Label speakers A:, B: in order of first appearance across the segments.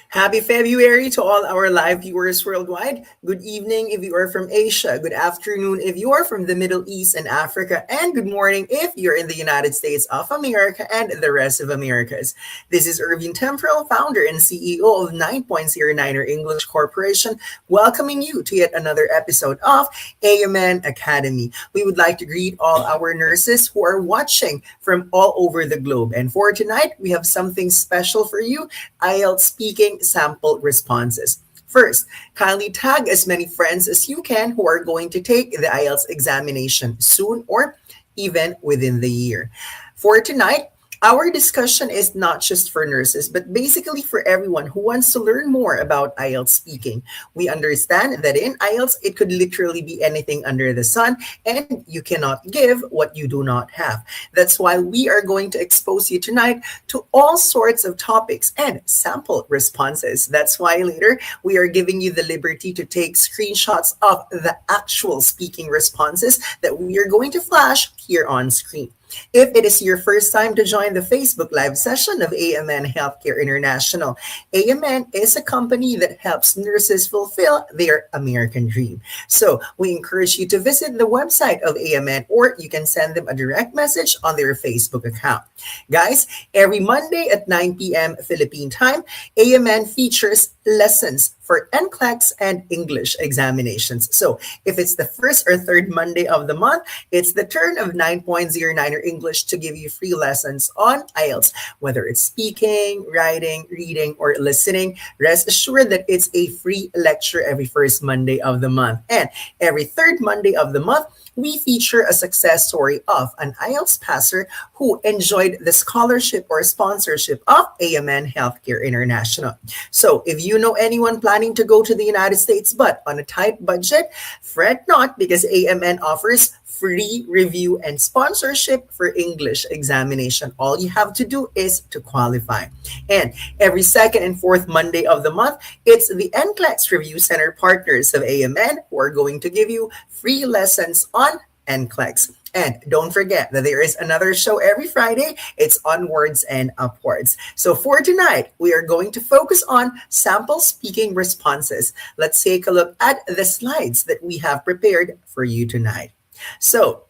A: Happy February to all our live viewers worldwide. Good evening if you are from Asia. Good afternoon if you are from the Middle East and Africa. And good morning if you're in the United States of America and the rest of Americas. This is Ervin Temporal, founder and CEO of 9.09er English Corporation, welcoming you to yet another episode of AMN Academy. We would like to greet all our nurses who are watching from all over the globe. And for tonight, we have something special for you, IELTS Speaking sample responses. First, kindly tag as many friends as you can who are going to take the IELTS examination soon or even within the year. For tonight, our discussion is not just for nurses, but basically for everyone who wants to learn more about IELTS speaking. We understand that in IELTS, it could literally be anything under the sun, and you cannot give what you do not have. That's why we are going to expose you tonight to all sorts of topics and sample responses. That's why later we are giving you the liberty to take screenshots of the actual speaking responses that we are going to flash here on screen. If it is your first time to join the Facebook Live session of AMN Healthcare International, AMN is a company that helps nurses fulfill their American dream. So we encourage you to visit the website of AMN, or you can send them a direct message on their Facebook account. Guys, every Monday at 9 p.m. Philippine time, AMN features lessons for NCLEX and English examinations. So if it's the first or third Monday of the month, it's the turn of 9.09er English to give you free lessons on IELTS, whether it's speaking, writing, reading, or listening. Rest assured that it's a free lecture every first Monday of the month. And every third Monday of the month, we feature a success story of an IELTS passer who enjoyed the scholarship or sponsorship of AMN Healthcare International. So if you know anyone planning to go to the United States but on a tight budget, fret not, because AMN offers free review and sponsorship for English examination. All you have to do is to qualify. And every second and fourth Monday of the month, it's the NCLEX Review Center partners of AMN who are going to give you free lessons on NCLEX. And don't forget that there is another show every Friday. It's Onwards and Upwards. So for tonight, we are going to focus on sample speaking responses. Let's take a look at the slides that we have prepared for you tonight. So,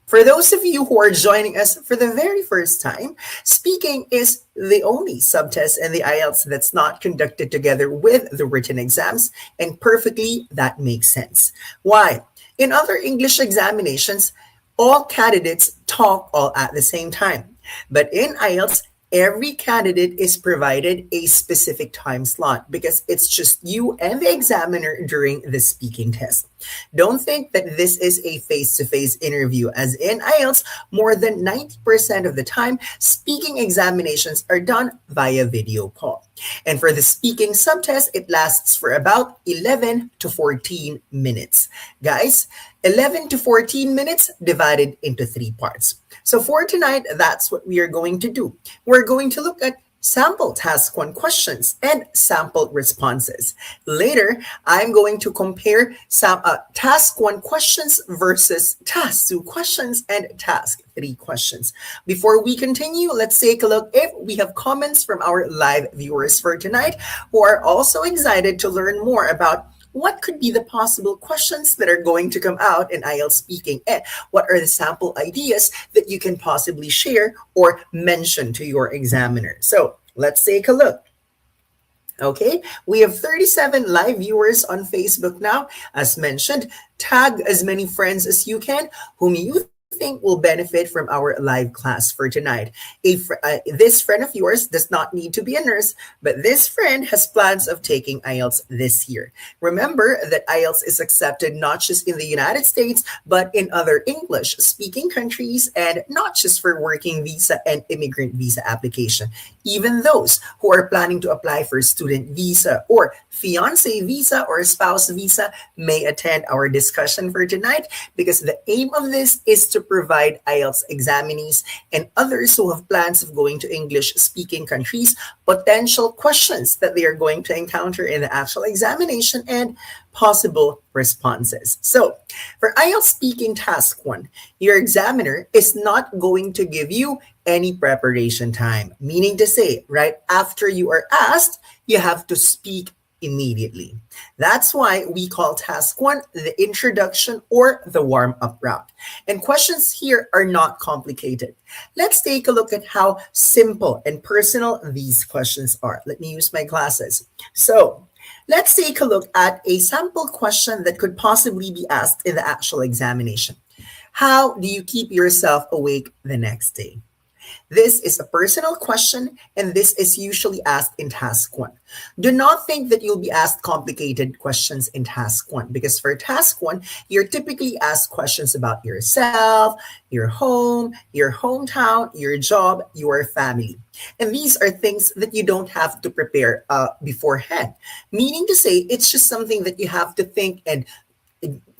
A: for those of you who are joining us for the very first time, speaking is the only subtest in the IELTS that's not conducted together with the written exams, and perfectly that makes sense. Why? In other English examinations, all candidates talk all at the same time. But in IELTS, every candidate is provided a specific time slot because it's just you and the examiner during the speaking test. Don't think that this is a face-to-face interview, as in IELTS, more than 90% of the time, speaking examinations are done via video call. And for the speaking subtest, it lasts for about 11 to 14 minutes. Guys, 11 to 14 minutes divided into 3 parts. So for tonight, that's what we are going to do. We're going to look at sample task 1 questions and sample responses. Later, I'm going to compare task 1 questions versus task 2 questions and task 3 questions. Before we continue, let's take a look if we have comments from our live viewers for tonight who are also excited to learn more about what could be the possible questions that are going to come out in IELTS speaking, and what are the sample ideas that you can possibly share or mention to your examiner. So let's take a look. Okay, we have 37 live viewers on Facebook now. As mentioned, tag as many friends as you can whom you think will benefit from our live class for tonight. This friend of yours does not need to be a nurse, but this friend has plans of taking IELTS this year. Remember that IELTS is accepted not just in the United States, but in other English-speaking countries, and not just for working visa and immigrant visa application. Even those who are planning to apply for student visa or fiancé visa or spouse visa may attend our discussion for tonight, because the aim of this is to provide IELTS examinees and others who have plans of going to English-speaking countries potential questions that they are going to encounter in the actual examination and possible responses. So, for IELTS speaking task 1, your examiner is not going to give you any preparation time, meaning to say, right after you are asked, you have to speak immediately. That's why we call task 1 the introduction or the warm-up round. And questions here are not complicated. Let's take a look at how simple and personal these questions are. Let me use my glasses. So, let's take a look at a sample question that could possibly be asked in the actual examination. How do you keep yourself awake the next day? This is a personal question, and this is usually asked in task 1. Do not think that you'll be asked complicated questions in task 1, because for task 1, you're typically asked questions about yourself, your home, your hometown, your job, your family. And these are things that you don't have to prepare beforehand, meaning to say it's just something that you have to think and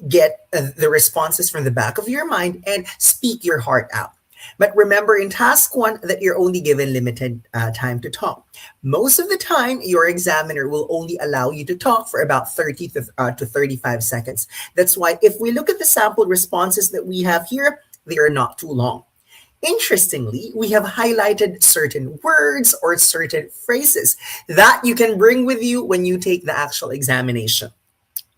A: get the responses from the back of your mind and speak your heart out. But remember in task 1 that you're only given limited time to talk. Most of the time, your examiner will only allow you to talk for about 30 to 35 seconds. That's why if we look at the sample responses that we have here, they are not too long. Interestingly, we have highlighted certain words or certain phrases that you can bring with you when you take the actual examination.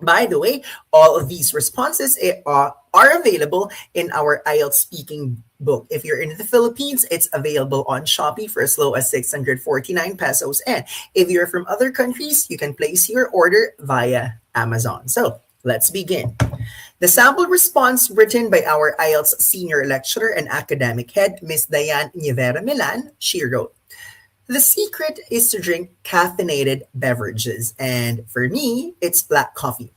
A: By the way, all of these responses are available in our IELTS speaking book. If you're in the Philippines, it's available on Shopee for as low as 649 pesos. And if you're from other countries, you can place your order via Amazon. So let's begin. The sample response written by our IELTS senior lecturer and academic head, Ms. Diane Nievera Milan, she wrote, "The secret is to drink caffeinated beverages, and for me, it's black coffee.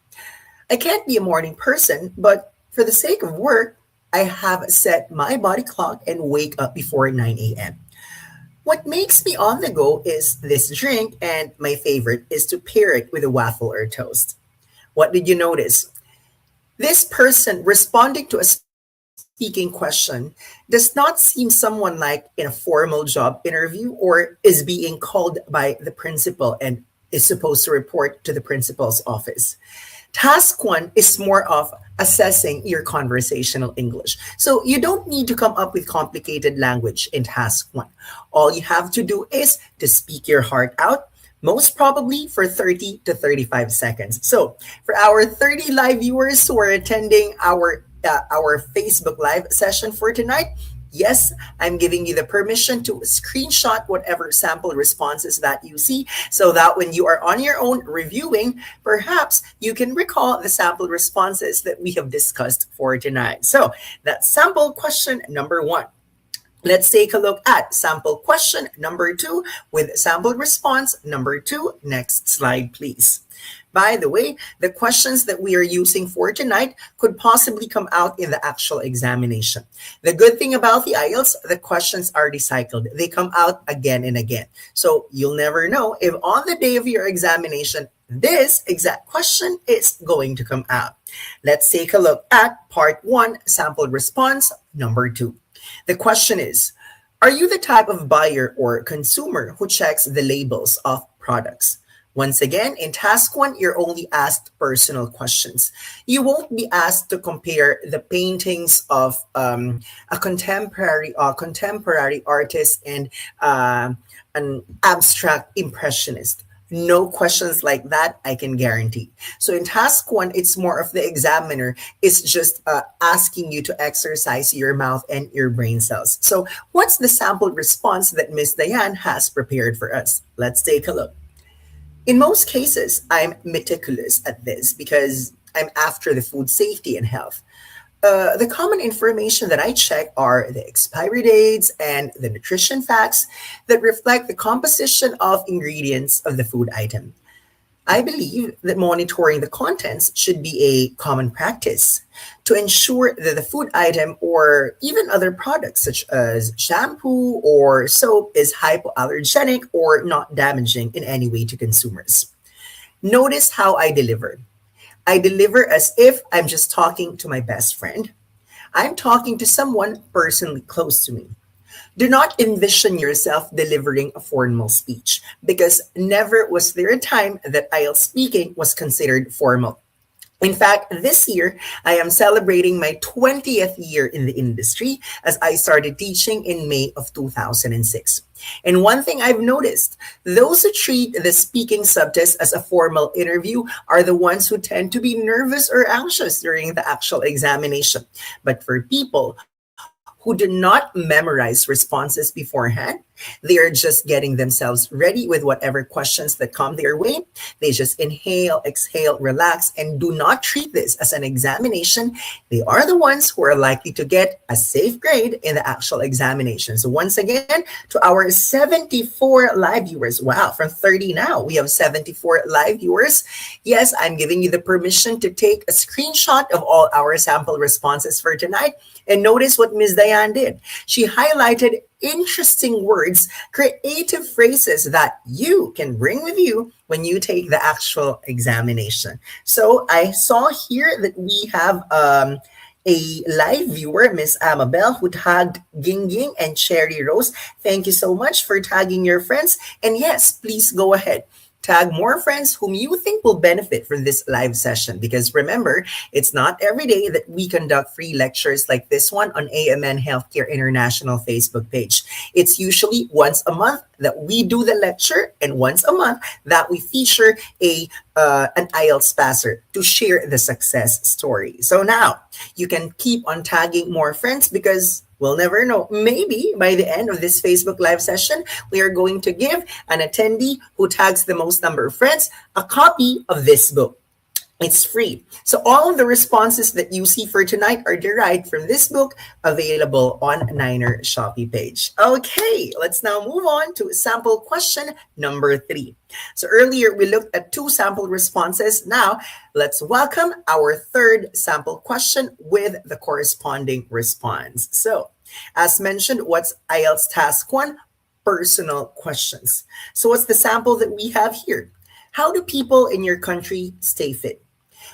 A: I can't be a morning person, but for the sake of work, I have set my body clock and wake up before 9 a.m. What makes me on the go is this drink, and my favorite is to pair it with a waffle or toast." What did you notice? This person responding to a speaking question does not seem someone like in a formal job interview or is being called by the principal and is supposed to report to the principal's office. Task 1 is more of assessing your conversational English. So you don't need to come up with complicated language in task 1. All you have to do is to speak your heart out, most probably for 30 to 35 seconds. So for our 30 live viewers who are attending our Facebook live session for tonight, yes, I'm giving you the permission to screenshot whatever sample responses that you see so that when you are on your own reviewing, perhaps you can recall the sample responses that we have discussed for tonight. So that's sample question number 1. Let's take a look at sample question number 2 with sample response number 2. Next slide, please. By the way, the questions that we are using for tonight could possibly come out in the actual examination. The good thing about the IELTS, the questions are recycled. They come out again and again. So you'll never know if on the day of your examination, this exact question is going to come out. Let's take a look at part 1, sample response number 2. The question is, are you the type of buyer or consumer who checks the labels of products? Once again, in task 1, you're only asked personal questions. You won't be asked to compare the paintings of a contemporary artist and an abstract impressionist. No questions like that, I can guarantee. So in task 1, it's more of the examiner is just asking you to exercise your mouth and your brain cells. So what's the sample response that Ms. Diane has prepared for us? Let's take a look. In most cases, I'm meticulous at this because I'm after the food safety and health. The common information that I check are the expiry dates and the nutrition facts that reflect the composition of ingredients of the food item. I believe that monitoring the contents should be a common practice to ensure that the food item or even other products such as shampoo or soap is hypoallergenic or not damaging in any way to consumers. Notice how I deliver. I deliver as if I'm just talking to my best friend. I'm talking to someone personally close to me. Do not envision yourself delivering a formal speech because never was there a time that IELTS speaking was considered formal. In fact, this year, I am celebrating my 20th year in the industry as I started teaching in May of 2006. And one thing I've noticed, those who treat the speaking subtest as a formal interview are the ones who tend to be nervous or anxious during the actual examination. But for people who do not memorize responses beforehand, they are just getting themselves ready with whatever questions that come their way. They just inhale, exhale, relax, and do not treat this as an examination. They are the ones who are likely to get a safe grade in the actual examination. So once again, to our 74 live viewers, wow, from 30 now, we have 74 live viewers. Yes, I'm giving you the permission to take a screenshot of all our sample responses for tonight. And notice what Ms. Diane did. She highlighted interesting words, creative phrases that you can bring with you when you take the actual examination. So I saw here that we have a live viewer, Miss Amabel, who tagged Ging and Cherry Rose. Thank you so much for tagging your friends. And yes, please go ahead. Tag more friends whom you think will benefit from this live session. Because remember, it's not every day that we conduct free lectures like this one on AMN Healthcare International Facebook page. It's usually once a month that we do the lecture and once a month that we feature an IELTS passer to share the success story. So now you can keep on tagging more friends because we'll never know. Maybe by the end of this Facebook Live session, we are going to give an attendee who tags the most number of friends a copy of this book. It's free. So all of the responses that you see for tonight are derived from this book available on Niner Shopee page. Okay, let's now move on to sample question number 3. So earlier we looked at 2 sample responses. Now let's welcome our third sample question with the corresponding response. So as mentioned, what's IELTS Task 1? Personal questions. So what's the sample that we have here? How do people in your country stay fit?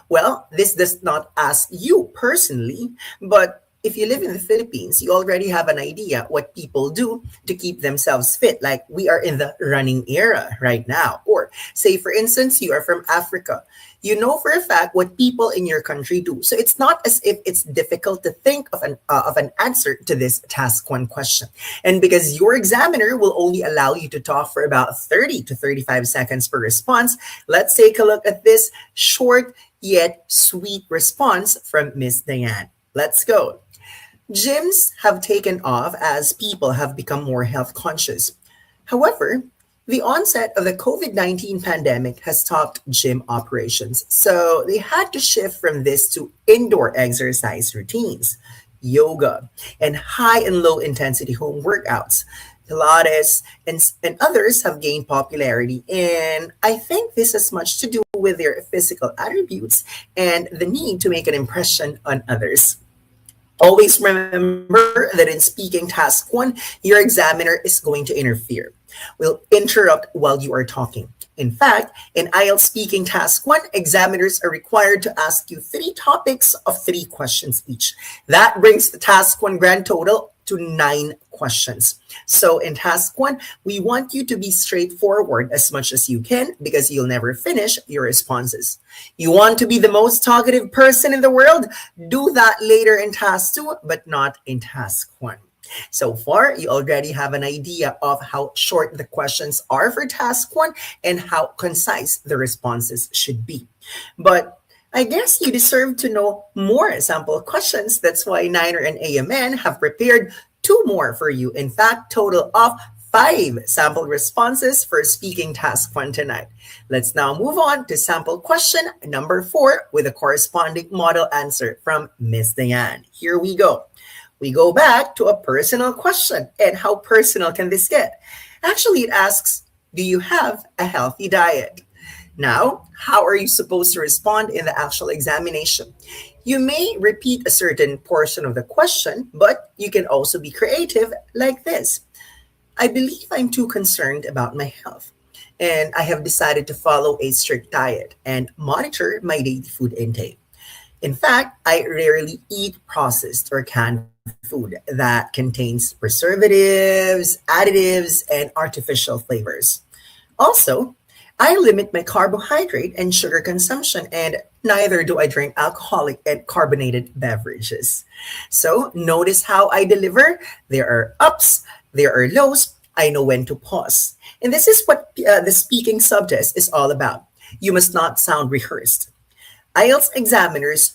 A: Well, this does not ask you personally, but if you live in the Philippines, you already have an idea what people do to keep themselves fit. Like we are in the running era right now. Or say, for instance, you are from Africa. You know for a fact what people in your country do. So it's not as if it's difficult to think of an answer to this task 1 question. And because your examiner will only allow you to talk for about 30 to 35 seconds per response, let's take a look at this short yet sweet response from Miss Diane. Let's go. Gyms have taken off as people have become more health conscious. However, the onset of the COVID-19 pandemic has stopped gym operations, so they had to shift from this to indoor exercise routines, yoga, and high and low intensity home workouts. Pilates and others have gained popularity, and I think this has much to do with their physical attributes and the need to make an impression on others. Always remember that in speaking task 1, your examiner is going to interfere. Will interrupt while you are talking. In fact, in IELTS speaking task 1, examiners are required to ask you 3 topics of 3 questions each. That brings the task 1 grand total to 9 questions. So in task 1, we want you to be straightforward as much as you can because you'll never finish your responses. You want to be the most talkative person in the world? Do that later in task 2, but not in task 1. So far, you already have an idea of how short the questions are for task 1 and how concise the responses should be. But I guess you deserve to know more sample questions. That's why Niner and AMN have prepared 2 more for you. In fact, total of 5 sample responses for speaking task 1 tonight. Let's now move on to sample question number 4 with a corresponding model answer from Miss Diane. Here we go. We go back to a personal question. And how personal can this get? Actually, it asks, do you have a healthy diet? Now, how are you supposed to respond in the actual examination? You may repeat a certain portion of the question, but you can also be creative like this. I believe I'm too concerned about my health, and I have decided to follow a strict diet and monitor my daily food intake. In fact, I rarely eat processed or canned food that contains preservatives, additives, and artificial flavors. Also, I limit my carbohydrate and sugar consumption, and neither do I drink alcoholic and carbonated beverages. So, notice how I deliver. There are ups, there are lows. I know when to pause. And this is what the speaking subtest is all about. You must not sound rehearsed. IELTS examiners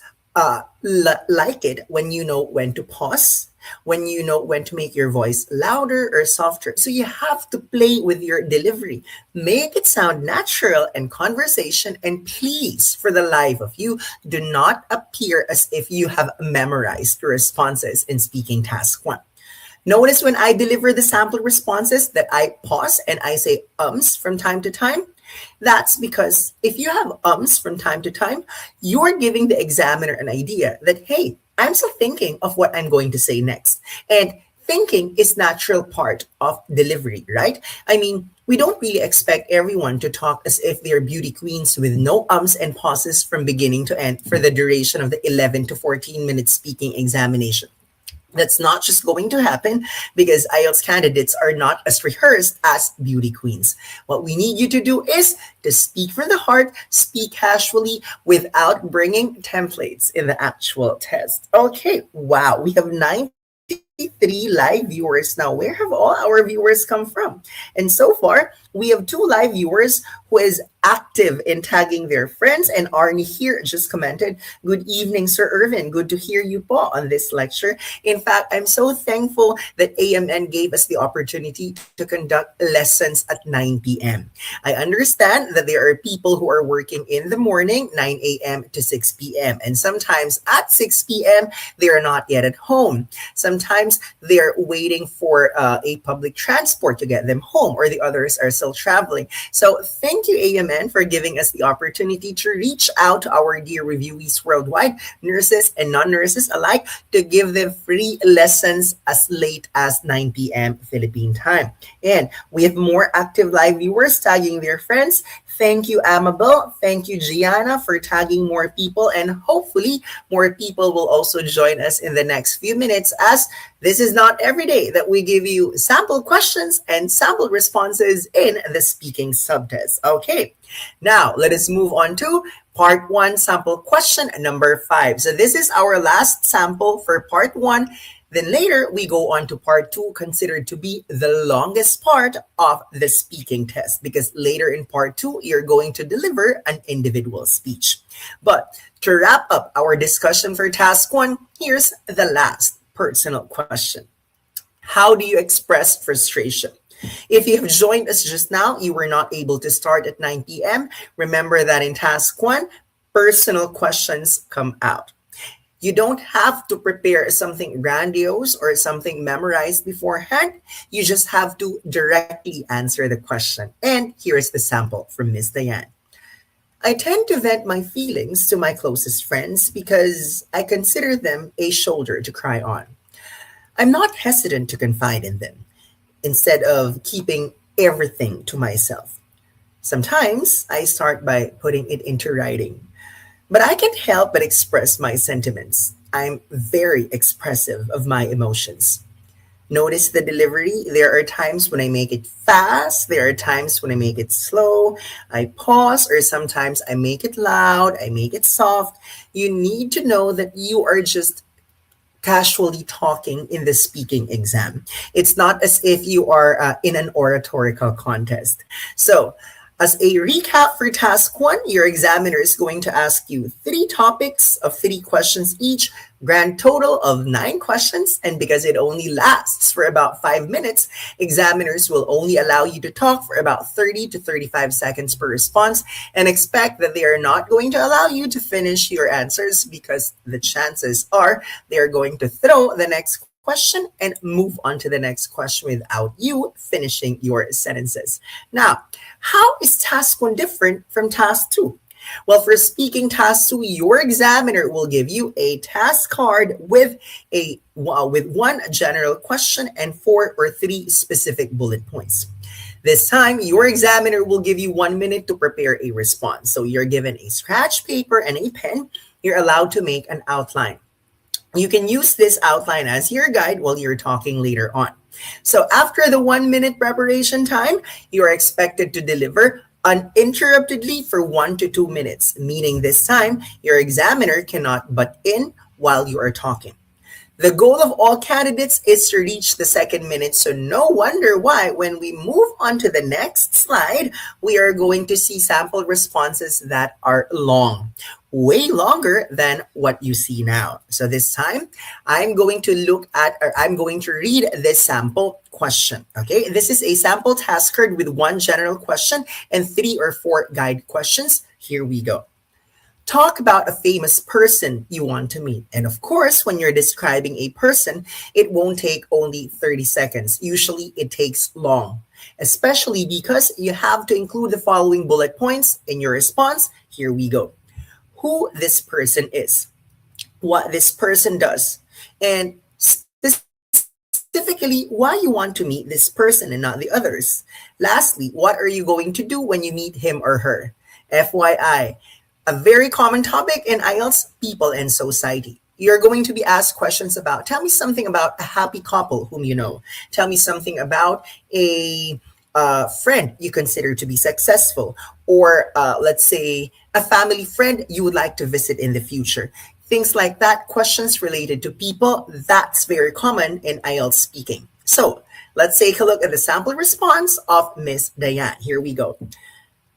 A: like it when you know when to pause, when you know when to make your voice louder or softer. So you have to play with your delivery. Make it sound natural and conversation. And please, for the life of you, do not appear as if you have memorized your responses in speaking task one. Notice when I deliver the sample responses that I pause and I say ums from time to time. That's because if you have ums from time to time, you're giving the examiner an idea that, hey, I'm still thinking of what I'm going to say next. And thinking is natural part of delivery, right? I mean, we don't really expect everyone to talk as if they're beauty queens with no ums and pauses from beginning to end for the duration of the 11 to 14 minute speaking examination. That's not just going to happen because IELTS candidates are not as rehearsed as beauty queens. What we need you to do is to speak from the heart, speak casually without bringing templates in the actual test. Okay, wow, we have 93 live viewers now. Where have all our viewers come from? And so far, we have 2 live viewers who is active in tagging their friends. And Arnie here just commented, good evening, Sir Ervin. Good to hear you po on this lecture. In fact, I'm so thankful that AMN gave us the opportunity to conduct lessons at 9 p.m. I understand that there are people who are working in the morning, 9 a.m. to 6 p.m. And sometimes at 6 p.m., they are not yet at home. Sometimes they're waiting for a public transport to get them home, or the others are still traveling. So thank you, AMN, for giving us the opportunity to reach out to our dear reviewees worldwide, nurses and non-nurses alike, to give them free lessons as late as 9 p.m. Philippine time. And we have more active live viewers tagging their friends. Thank you, Amabel. Thank you, Gianna, for tagging more people. And hopefully, more people will also join us in the next few minutes, as this is not every day that we give you sample questions and sample responses in the speaking subtest. Okay, now let us move on to part 1, sample question number 5. So this is our last sample for part 1. Then later, we go on to part 2, considered to be the longest part of the speaking test, because later in part 2, you're going to deliver an individual speech. But to wrap up our discussion for task 1, here's the last personal question. How do you express frustration? If you have joined us just now, you were not able to start at 9 p.m. Remember that in task 1, personal questions come out. You don't have to prepare something grandiose or something memorized beforehand. You just have to directly answer the question. And here's the sample from Miss Diane. I tend to vent my feelings to my closest friends because I consider them a shoulder to cry on. I'm not hesitant to confide in them instead of keeping everything to myself. Sometimes I start by putting it into writing. But I can't help but express my sentiments. I'm very expressive of my emotions. Notice the delivery. There are times when I make it fast. There are times when I make it slow. I pause, or sometimes I make it loud. I make it soft. You need to know that you are just casually talking in the speaking exam. It's not as if you are in an oratorical contest. So, as a recap for task 1, your examiner is going to ask you 3 topics of 3 questions each, grand total of 9 questions. And because it only lasts for about 5 minutes, examiners will only allow you to talk for about 30 to 35 seconds per response, and expect that they are not going to allow you to finish your answers, because the chances are they are going to throw the next question and move on to the next question without you finishing your sentences. Now, how is task 1 different from task 2? Well, for speaking task 2, your examiner will give you a task card with with 1 general question and 4 or 3 specific bullet points. This time, your examiner will give you 1 minute to prepare a response. So you're given a scratch paper and a pen. you're allowed to make an outline. You can use this outline as your guide while you're talking later on. So after the 1 minute preparation time, you are expected to deliver uninterruptedly for 1 to 2 minutes, meaning this time your examiner cannot butt in while you are talking. The goal of all candidates is to reach the second minute, so no wonder why when we move on to the next slide, we are going to see sample responses that are long, way longer than what you see now. So this time, I'm going to I'm going to read this sample question, okay? This is a sample task card with one general question and 3 or 4 guide questions. Here we go. Talk about a famous person you want to meet. And of course, when you're describing a person, it won't take only 30 seconds. Usually it takes long, especially because you have to include the following bullet points in your response. Here we go. Who this person is, what this person does, and specifically why you want to meet this person and not the others. Lastly, what are you going to do when you meet him or her? FYI, a very common topic in IELTS, people and society. You're going to be asked questions about, tell me something about a happy couple whom you know. Tell me something about a friend you consider to be successful, or let's say a family friend you would like to visit in the future. Things like that, questions related to people, that's very common in IELTS speaking. So let's take a look at the sample response of Miss Diane. Here we go.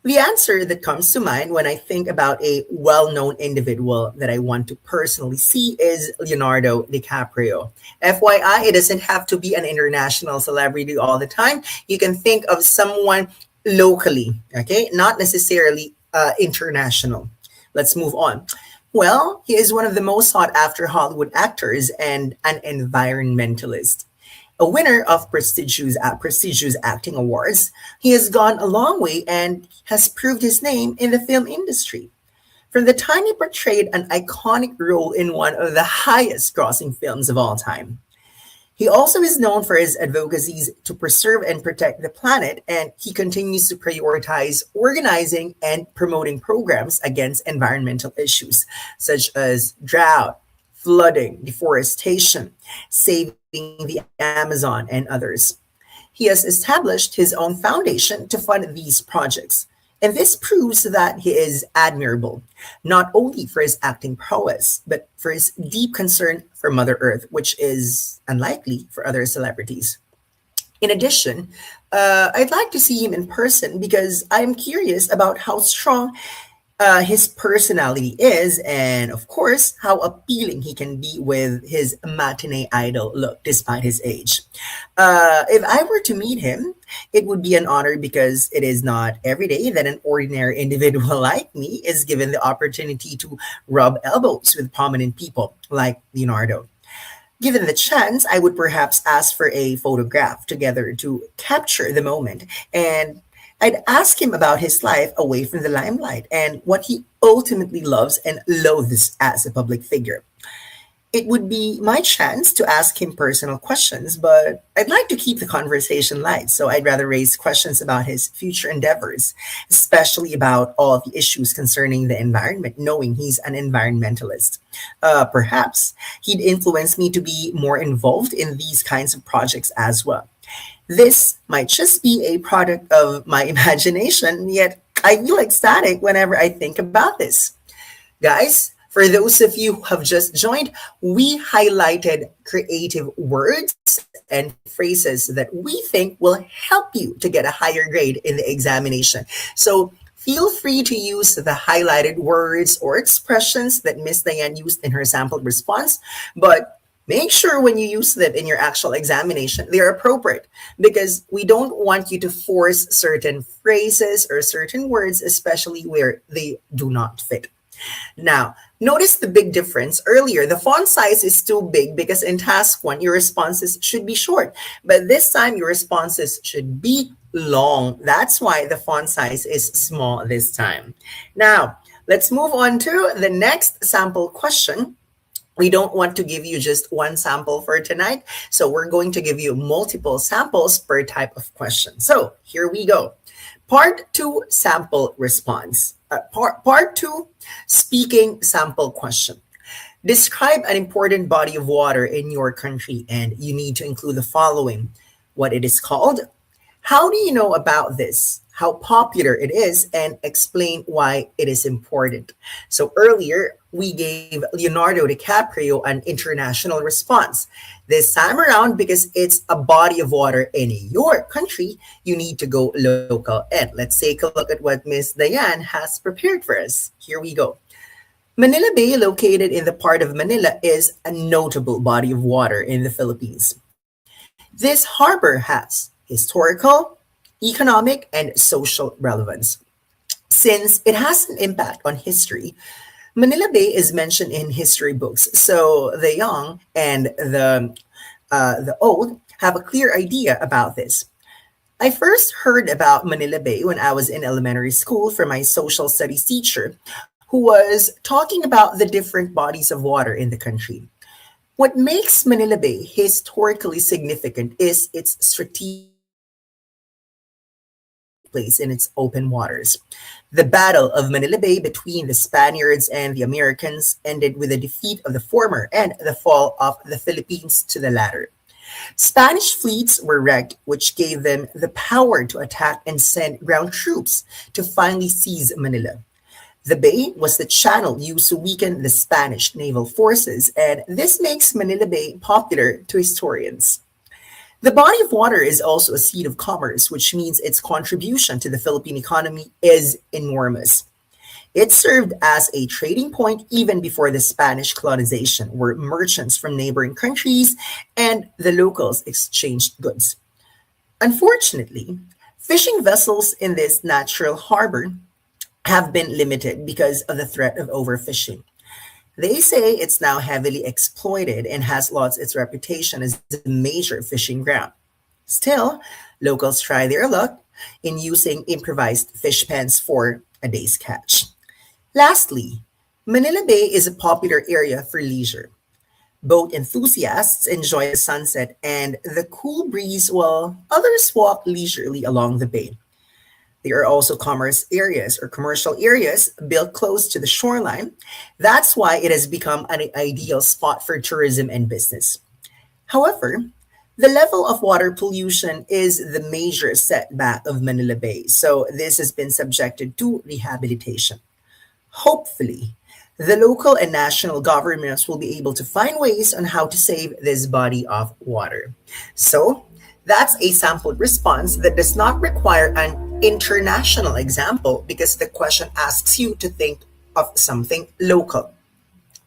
A: The answer that comes to mind when I think about a well-known individual that I want to personally see is Leonardo DiCaprio. FYI, it doesn't have to be an international celebrity all the time. You can think of someone locally, okay? Not necessarily international. Let's move on. Well, he is one of the most sought-after Hollywood actors and an environmentalist. A winner of prestigious acting awards, he has gone a long way and has proved his name in the film industry. From the time he portrayed an iconic role in one of the highest grossing films of all time. He also is known for his advocacies to preserve and protect the planet, and he continues to prioritize organizing and promoting programs against environmental issues such as drought, flooding, deforestation, saving the Amazon, and others. He has established his own foundation to fund these projects. And this proves that he is admirable, not only for his acting prowess, but for his deep concern for Mother Earth, which is unlikely for other celebrities. In addition, I'd like to see him in person because I'm curious about how strong his personality is, and of course, how appealing he can be with his matinee idol look despite his age. If I were to meet him, it would be an honor because it is not every day that an ordinary individual like me is given the opportunity to rub elbows with prominent people like Leonardo. Given the chance, I would perhaps ask for a photograph together to capture the moment, and I'd ask him about his life away from the limelight and what he ultimately loves and loathes as a public figure. It would be my chance to ask him personal questions, but I'd like to keep the conversation light, so I'd rather raise questions about his future endeavors, especially about all the issues concerning the environment, knowing he's an environmentalist. Perhaps he'd influence me to be more involved in these kinds of projects as well. This might just be a product of my imagination, yet I feel ecstatic whenever I think about this. Guys, for those of you who have just joined, we highlighted creative words and phrases that we think will help you to get a higher grade in the examination. So feel free to use the highlighted words or expressions that Miss Diane used in her sample response, but make sure when you use them in your actual examination, they are appropriate, because we don't want you to force certain phrases or certain words, especially where they do not fit. Now, notice the big difference. Earlier, the font size is too big because in task 1, your responses should be short. But this time, your responses should be long. That's why the font size is small this time. Now, let's move on to the next sample question. We don't want to give you just one sample for tonight, so we're going to give you multiple samples per type of question. So here we go. Part two, sample response. Part two, speaking sample question. Describe an important body of water in your country, and you need to include the following: what it is called, how do you know about this, how popular it is, and explain why it is important. So earlier, we gave Leonardo DiCaprio an international response. This time around, because it's a body of water in your country, you need to go local. And let's take a look at what Miss Diane has prepared for us. Here we go. Manila Bay, located in the part of Manila, is a notable body of water in the Philippines. This harbor has historical, economic, and social relevance. Since it has an impact on history, Manila Bay is mentioned in history books, so the young and the old have a clear idea about this. I first heard about Manila Bay when I was in elementary school from my social studies teacher, who was talking about the different bodies of water in the country. What makes Manila Bay historically significant is its strategic place in its open waters. The Battle of Manila Bay between the Spaniards and the Americans ended with the defeat of the former and the fall of the Philippines to the latter. Spanish fleets were wrecked, which gave them the power to attack and send ground troops to finally seize Manila. The bay was the channel used to weaken the Spanish naval forces, and this makes Manila Bay popular to historians. The body of water is also a seat of commerce, which means its contribution to the Philippine economy is enormous. It served as a trading point even before the Spanish colonization, where merchants from neighboring countries and the locals exchanged goods. Unfortunately, fishing vessels in this natural harbor have been limited because of the threat of overfishing. They say it's now heavily exploited and has lost its reputation as a major fishing ground. Still, locals try their luck in using improvised fish pens for a day's catch. Lastly, Manila Bay is a popular area for leisure. Boat enthusiasts enjoy the sunset and the cool breeze while others walk leisurely along the bay. There are also commerce areas or commercial areas built close to the shoreline. That's why it has become an ideal spot for tourism and business. However, the level of water pollution is the major setback of Manila Bay, so this has been subjected to rehabilitation. Hopefully, the local and national governments will be able to find ways on how to save this body of water. So, that's a sampled response that does not require an international example because the question asks you to think of something local.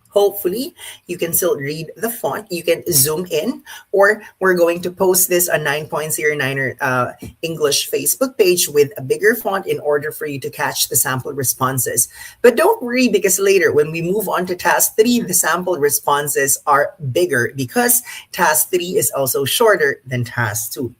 A: Hopefully, you can still read the font. You can zoom in, or we're going to post this on 9.09er English Facebook page with a bigger font in order for you to catch the sample responses. But don't worry because later, when we move on to task 3, the sample responses are bigger because task 3 is also shorter than task 2.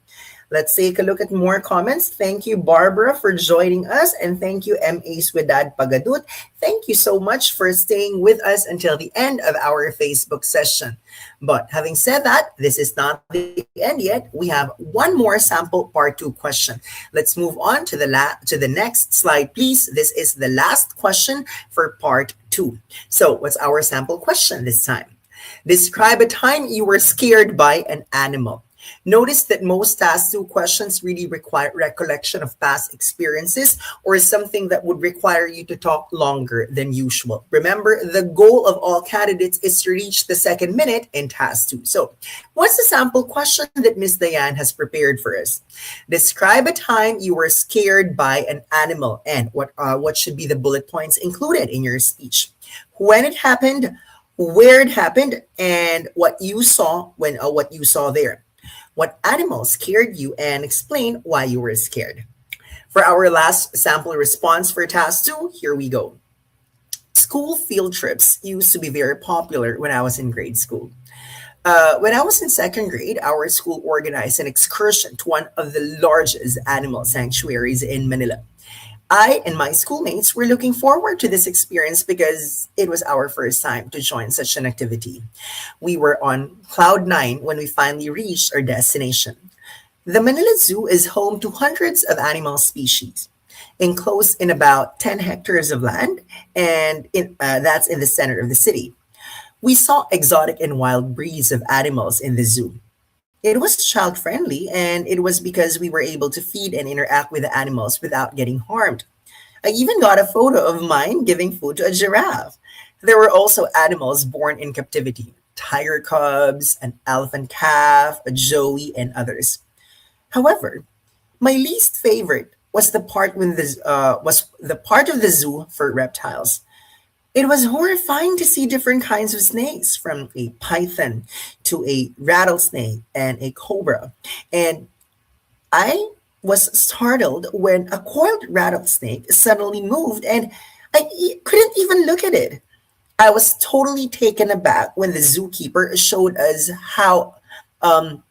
A: Let's take a look at more comments. Thank you, Barbara, for joining us. And thank you, M.A. Swedad Pagadut. Thank you so much for staying with us until the end of our Facebook session. But having said that, this is not the end yet. We have one more sample part 2 question. Let's move on to the next slide, please. This is the last question for part 2. So what's our sample question this time? Describe a time you were scared by an animal. Notice that most task 2 questions really require recollection of past experiences or something that would require you to talk longer than usual. Remember, the goal of all candidates is to reach the second minute in task 2. So, what's the sample question that Miss Diane has prepared for us? Describe a time you were scared by an animal and what should be the bullet points included in your speech. When it happened, where it happened, and what you saw what you saw there. What animal scared you and explain why you were scared. For our last sample response for task 2, here we go. School field trips used to be very popular when I was in grade school. When I was in second grade, our school organized an excursion to one of the largest animal sanctuaries in Manila. I and my schoolmates were looking forward to this experience because it was our first time to join such an activity. We were on cloud 9 when we finally reached our destination. The Manila Zoo is home to hundreds of animal species, enclosed in about 10 hectares of land, and that's in the center of the city. We saw exotic and wild breeds of animals in the zoo. It was child friendly, and it was because we were able to feed and interact with the animals without getting harmed. I even got a photo of mine giving food to a giraffe. There were also animals born in captivity: tiger cubs, an elephant calf, a joey, and others. However, my least favorite was the part of the zoo for reptiles. It was horrifying to see different kinds of snakes, from a python to a rattlesnake and a cobra. And I was startled when a coiled rattlesnake suddenly moved, and couldn't even look at it. I was totally taken aback when the zookeeper showed us how um,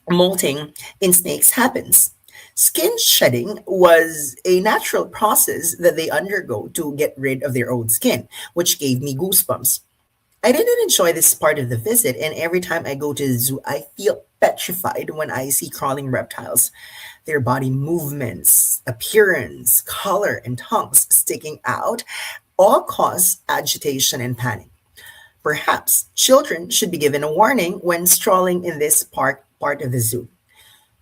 A: molting in snakes happens. Skin shedding was a natural process that they undergo to get rid of their old skin, which gave me goosebumps. I didn't enjoy this part of the visit, and every time I go to the zoo, I feel petrified when I see crawling reptiles. Their body movements, appearance, color, and tongues sticking out all cause agitation and panic. Perhaps children should be given a warning when strolling in this part of the zoo.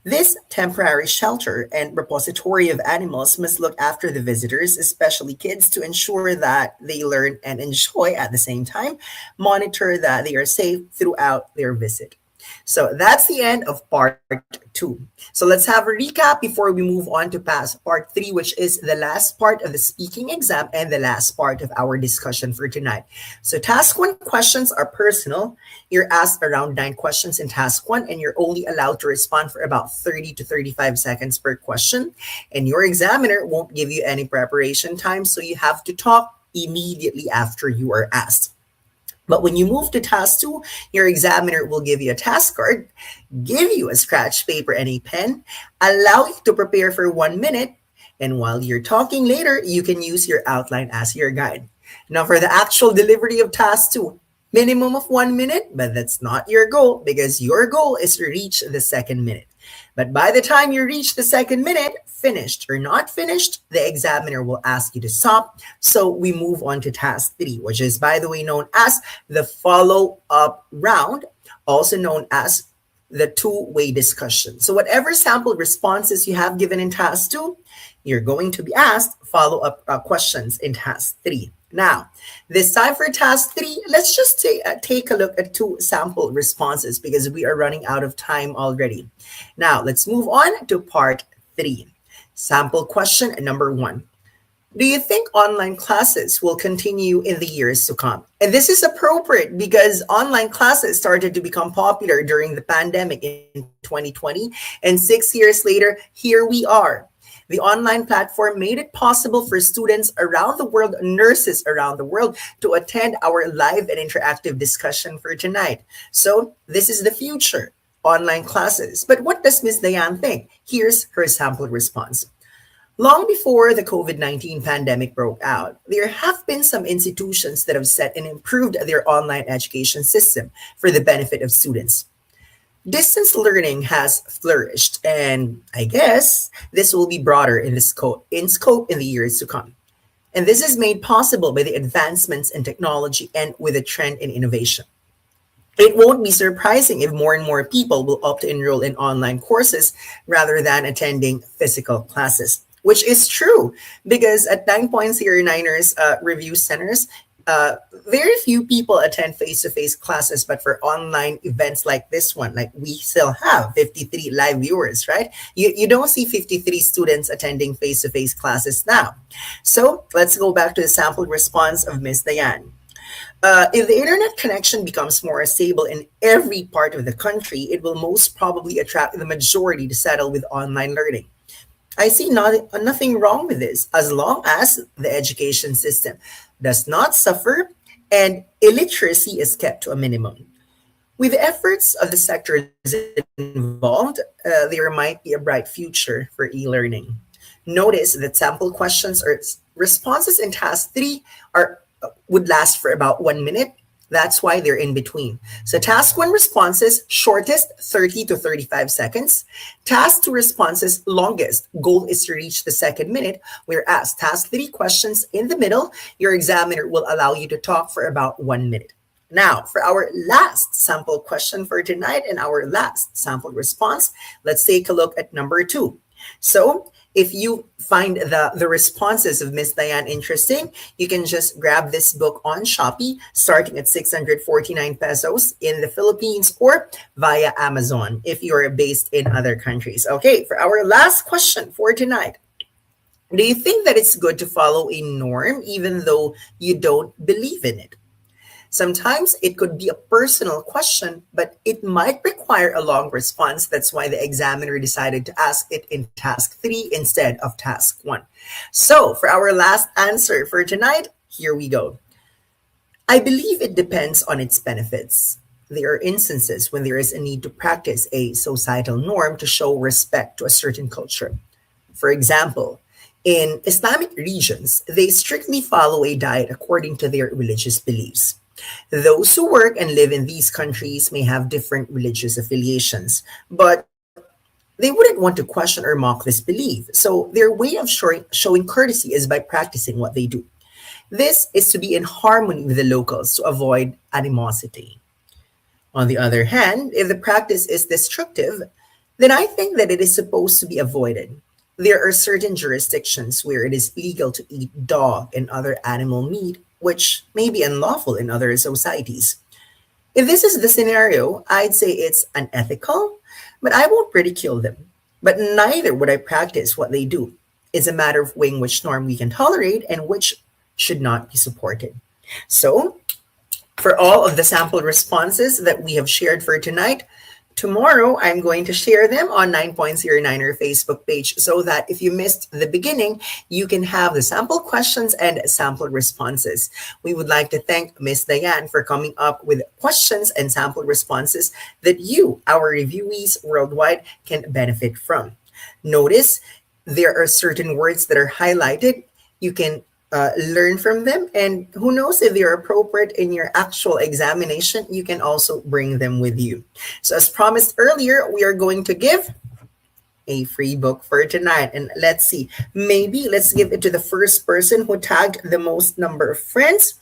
A: This temporary shelter and repository of animals must look after the visitors, especially kids, to ensure that they learn and enjoy at the same time, monitor that they are safe throughout their visit. So that's the end of part two. So let's have a recap before we move on to past part three, which is the last part of the speaking exam and the last part of our discussion for tonight. So task one questions are personal. You're asked around 9 questions in task one, and you're only allowed to respond for about 30 to 35 seconds per question. And your examiner won't give you any preparation time, so you have to talk immediately after you are asked. But when you move to task two, your examiner will give you a task card, give you a scratch paper and a pen, allow you to prepare for 1 minute, and while you're talking later, you can use your outline as your guide. Now, for the actual delivery of task two, minimum of 1 minute, but that's not your goal, because your goal is to reach the second minute. But by the time you reach the second minute, finished or not finished, the examiner will ask you to stop. So we move on to task three, which is, by the way, known as the follow up round, also known as the two-way discussion. So whatever sample responses you have given in task two, you're going to be asked follow-up questions in task three. Now, this time for task three, let's just take a look at two sample responses because we are running out of time already. Now, let's move on to part three. Sample question number one. Do you think online classes will continue in the years to come? And this is appropriate because online classes started to become popular during the pandemic in 2020. And 6 years later, here we are. The online platform made it possible for students around the world, nurses around the world, to attend our live and interactive discussion for tonight. So this is the future, online classes. But what does Ms. Dayan think? Here's her sample response. Long before the COVID-19 pandemic broke out, there have been some institutions that have set and improved their online education system for the benefit of students. Distance learning has flourished, and I guess this will be broader in scope in the years to come. And this is made possible by the advancements in technology and with a trend in innovation. It won't be surprising if more and more people will opt to enroll in online courses rather than attending physical classes, which is true because at 9.09ers review centers, very few people attend face-to-face classes, but for online events like this one, like we still have 53 live viewers, right? You don't see 53 students attending face-to-face classes now. So let's go back to the sample response of Ms. Dayan. If the internet connection becomes more stable in every part of the country, it will most probably attract the majority to settle with online learning. I see nothing wrong with this as long as the education system does not suffer and illiteracy is kept to a minimum. With the efforts of the sectors involved, there might be a bright future for e-learning. Notice that sample questions or responses in task three would last for about 1 minute, That's why they're in between. So task 1 responses, shortest 30 to 35 seconds. Task 2 responses, longest. Goal is to reach the second minute. Whereas task 3 questions in the middle, your examiner will allow you to talk for about 1 minute. Now, for our last sample question for tonight and our last sample response, let's take a look at number 2. So if you find the responses of Miss Diane interesting, you can just grab this book on Shopee, starting at 649 pesos in the Philippines or via Amazon if you're based in other countries. Okay, for our last question for tonight. Do you think that it's good to follow a norm even though you don't believe in it? Sometimes it could be a personal question, but it might require a long response. That's why the examiner decided to ask it in task 3 instead of task 1. So for our last answer for tonight, here we go. I believe it depends on its benefits. There are instances when there is a need to practice a societal norm to show respect to a certain culture. For example, in Islamic regions, they strictly follow a diet according to their religious beliefs. Those who work and live in these countries may have different religious affiliations, but they wouldn't want to question or mock this belief. So their way of showing courtesy is by practicing what they do. This is to be in harmony with the locals to avoid animosity. On the other hand, if the practice is destructive, then I think that it is supposed to be avoided. There are certain jurisdictions where it is illegal to eat dog and other animal meat, which may be unlawful in other societies. If this is the scenario, I'd say it's unethical, but I won't ridicule them. But neither would I practice what they do. It's a matter of weighing which norm we can tolerate and which should not be supported. So, for all of the sample responses that we have shared for tonight, tomorrow I'm going to share them on 9.09er Facebook page so that if you missed the beginning, you can have the sample questions and sample responses. We would like to thank Miss Diane for coming up with questions and sample responses that you, our reviewees worldwide, can benefit from. Notice there are certain words that are highlighted. You can learn from them, and who knows, if they're appropriate in your actual examination, you can also bring them with you. So as promised earlier, we are going to give a free book for tonight, and let's see, maybe let's give it to the first person who tagged the most number of friends.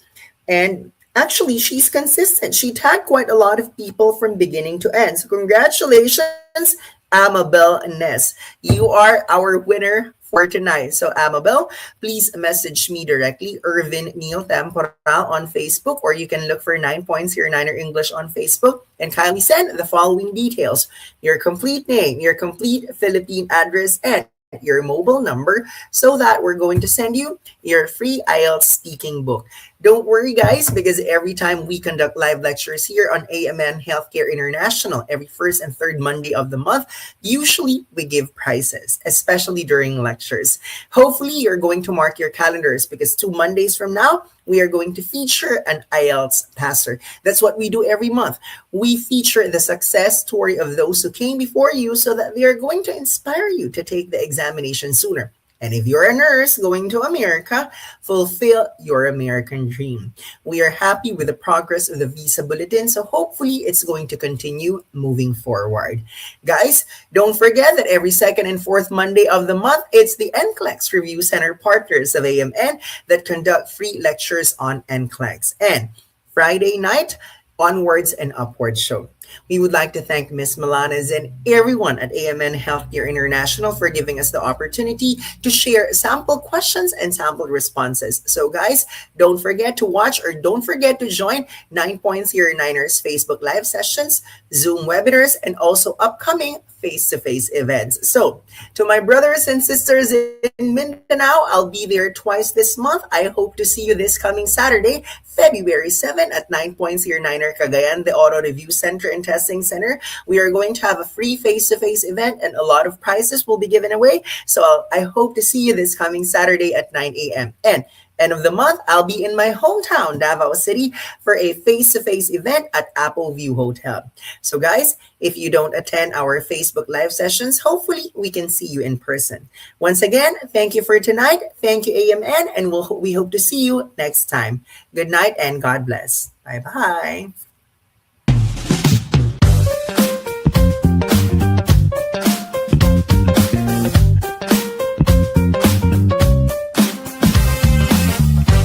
A: And actually, she's consistent. She tagged quite a lot of people from beginning to end. So congratulations, Amabel Ness. You are our winner for tonight. So Amabel, please message me directly, Ervin Nil Temporal on Facebook, or you can look for 9.09er English on Facebook and kindly send the following details: your complete name, your complete Philippine address, and your mobile number, so that we're going to send you your free IELTS speaking book. Don't worry, guys, because every time we conduct live lectures here on AMN Healthcare International, every first and third Monday of the month, usually we give prizes, especially during lectures. Hopefully, you're going to mark your calendars because 2 Mondays from now, we are going to feature an IELTS passer. That's what we do every month. We feature the success story of those who came before you so that they are going to inspire you to take the examination sooner. And if you're a nurse going to America, fulfill your American dream. We are happy with the progress of the visa bulletin, so hopefully it's going to continue moving forward. Guys, don't forget that every second and fourth Monday of the month, it's the NCLEX Review Center partners of AMN that conduct free lectures on NCLEX. And Friday night, Onwards and Upwards show. We would like to thank Ms. Malanas and everyone at AMN Healthcare International for giving us the opportunity to share sample questions and sample responses. So guys, don't forget to watch or don't forget to join 9.09ers Facebook live sessions, Zoom webinars, and also upcoming face-to-face events. So to my brothers and sisters in Mindanao, I'll be there twice this month. I hope to see you this coming Saturday, February 7 at 9.09er Cagayan, the Auto Review Center and Testing Center. We are going to have a free face-to-face event and a lot of prizes will be given away. So I hope to see you this coming Saturday at 9 a.m. And End of the month, I'll be in my hometown, Davao City, for a face-to-face event at Apple View Hotel. So guys, if you don't attend our Facebook live sessions, hopefully we can see you in person. Once again, thank you for tonight. Thank you, AMN, and we hope to see you next time. Good night and God bless. Bye bye.